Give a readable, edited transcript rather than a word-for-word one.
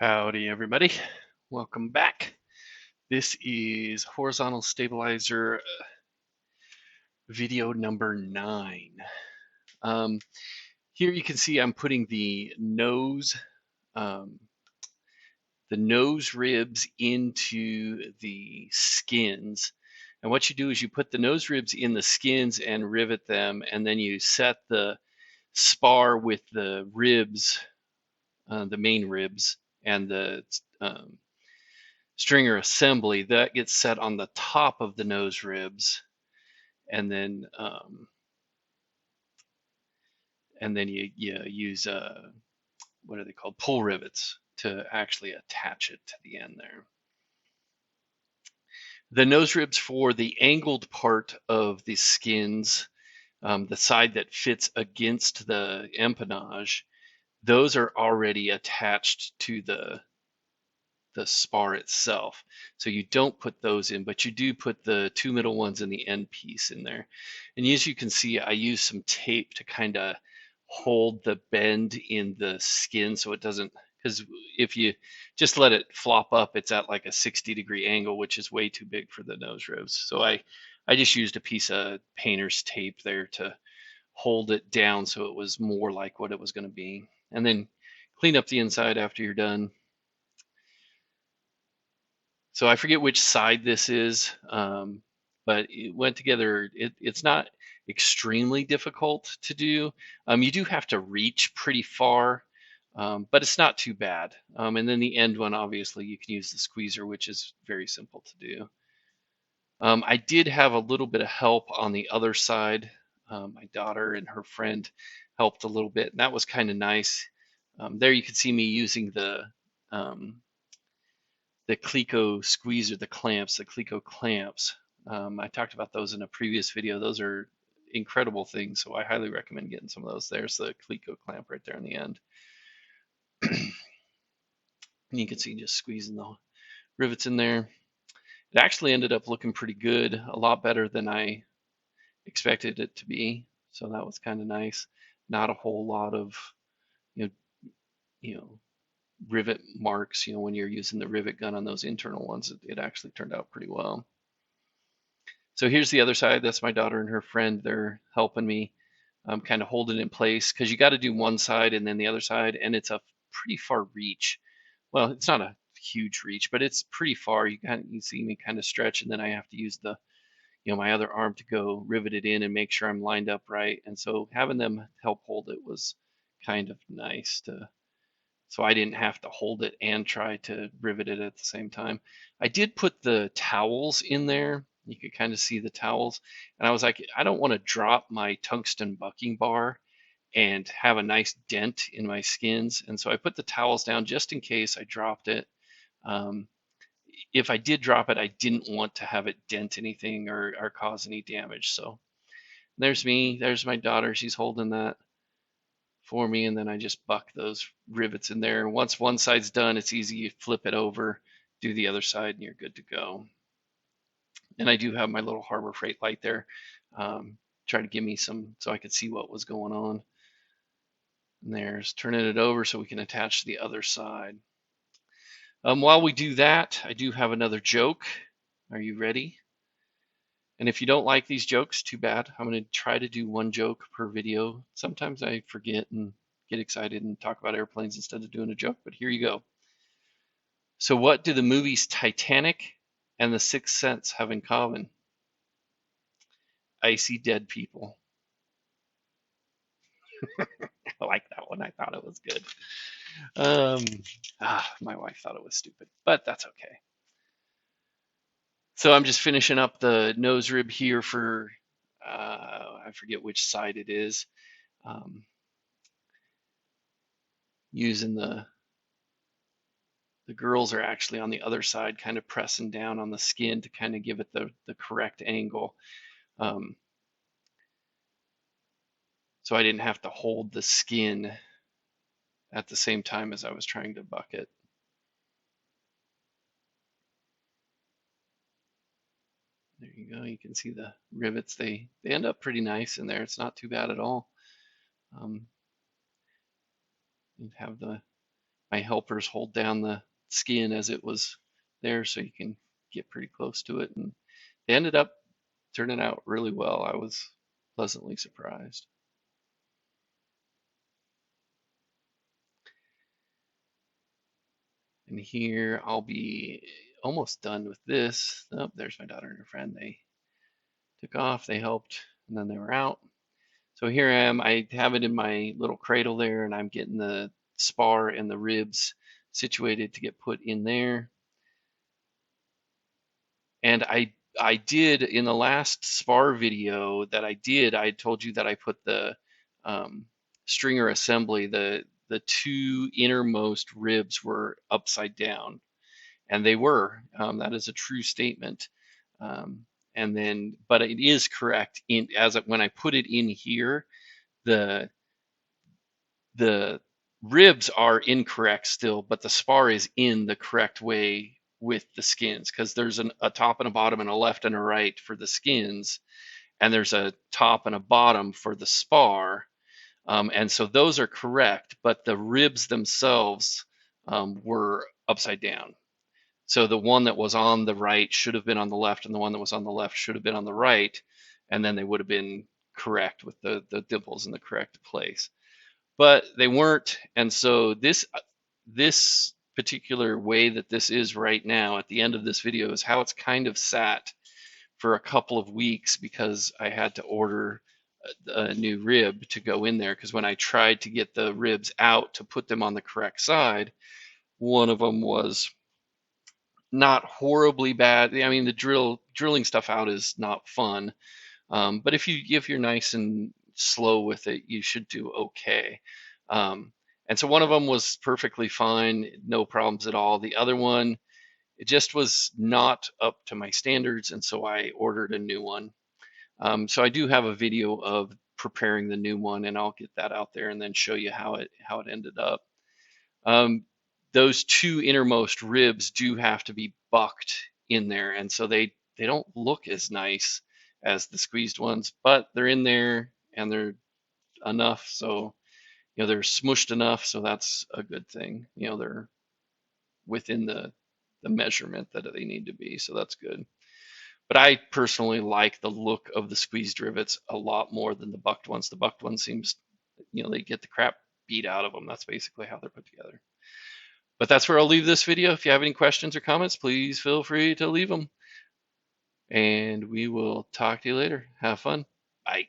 Howdy, everybody. Welcome back. This is horizontal stabilizer video number 9. Um, Here you can see I'm putting um, the nose ribs into the skins. And what you do is you put the nose ribs in the skins and rivet them, and then you set the spar with the ribs, the main ribs, and the stringer assembly that gets set on the top of the nose ribs, and then you use what are they called, pull rivets, to actually attach it to the end there. The nose ribs for the angled part of the skins, the side that fits against the empennage, those are already attached to the spar itself. So you don't put those in, but you do put the two middle ones and the end piece in there. And as you can see, I use some tape to kind of hold the bend in the skin so it doesn't, because if you just let it flop up, it's at like a 60-degree angle, which is way too big for the nose ribs. So I just used a piece of painter's tape there to hold it down so it was more like what it was going to be. And then clean up the inside after you're done. So I forget which side this is, but it went together. It's not extremely difficult to do. You do have to reach pretty far, but it's not too bad. And then the end one, obviously, you can use the squeezer, which is very simple to do. I did have a little bit of help on the other side. My daughter and her friend helped a little bit, and that was kind of nice. There you can see me using um, the Cleco squeezer, the Cleco clamps. I talked about those in a previous video. Those are incredible things, so I highly recommend getting some of those. There's the Cleco clamp right there in the end. And you can see just squeezing the rivets in there. It actually ended up looking pretty good, a lot better than I expected it to be. So that was kind of nice. Not a whole lot of, you know, you know, rivet marks, when you're using the rivet gun on those internal ones. It actually turned out pretty well. So here's the other side. That's my daughter and her friend. They're helping me kind of hold it in place, because you got to do one side and then the other side, and it's a pretty far reach. Well, it's not a huge reach, but it's pretty far. You see me kind of stretch, and then I have to use my other arm to go rivet it in and make sure I'm lined up right. And so having them help hold it was kind of nice so I didn't have to hold it and try to rivet it at the same time. I did put the towels in there. You could kind of see the towels. And I was like, I don't want to drop my tungsten bucking bar and have a nice dent in my skins. And so I put the towels down just in case I dropped it. If I did drop it, I didn't want to have it dent anything or cause any damage. So there's me, there's my daughter. She's holding that for me, and then I just buck those rivets in there. Once one side's done, it's easy. You flip it over, do the other side, and you're good to go. And I do have my little Harbor Freight light there, try to give me some so I could see what was going on. And there's turning it over so we can attach to the other side. While we do that, I do have another joke. Are you ready? And if you don't like these jokes, too bad. I'm going to try to do one joke per video. Sometimes I forget and get excited and talk about airplanes instead of doing a joke, but here you go. So what do the movies Titanic and The Sixth Sense have in common? I see dead people. I like that one. I thought it was good. My wife thought it was stupid, but that's okay. So I'm just finishing up the nose rib here for, I forget which side it is. Using the girls are actually on the other side, kind of pressing down on the skin to kind of give it the correct angle. So I didn't have to hold the skin at the same time as I was trying to buck it. There you go. You can see the rivets. They end up pretty nice in there. It's not too bad at all. You have the my helpers hold down the skin as it was there so you can get pretty close to it. And they ended up turning out really well. I was pleasantly surprised. And here I'll be almost done with this. Oh, there's my daughter and her friend. They took off, they helped, and then they were out. So here I am. I have it in my little cradle there, and I'm getting the spar and the ribs situated to get put in there. And I did in the last spar video that I told you that I put the stringer assembly, the two innermost ribs were upside down, and they were. That is a true statement. And then, but it is correct in when I put it in here, the the ribs are incorrect still, but the spar is in the correct way with the skins, because there's a top and a bottom and a left and a right for the skins, and there's a top and a bottom for the spar. And so those are correct, but the ribs themselves were upside down. So the one that was on the right should have been on the left, and the one that was on the left should have been on the right, and then they would have been correct with the dimples in the correct place. But they weren't, and so this particular way that this is right now at the end of this video is how it's kind of sat for a couple of weeks, because I had to order a new rib to go in there, because when I tried to get the ribs out to put them on the correct side, one of them was not horribly bad. I mean, the drilling stuff out is not fun, but if you're nice and slow with it, you should do okay. And so one of them was perfectly fine, no problems at all. The other one, it just was not up to my standards, and so I ordered a new one. So I do have a video of preparing the new one, and I'll get that out there and then show you how it ended up. Those two innermost ribs do have to be bucked in there, and so they don't look as nice as the squeezed ones, but they're in there and they're enough, so they're smushed enough, so that's a good thing. They're within the measurement that they need to be, so that's good. But I personally like the look of the squeezed rivets a lot more than the bucked ones. The bucked ones seems, they get the crap beat out of them. That's basically how they're put together. But that's where I'll leave this video. If you have any questions or comments, please feel free to leave them. And we will talk to you later. Have fun. Bye.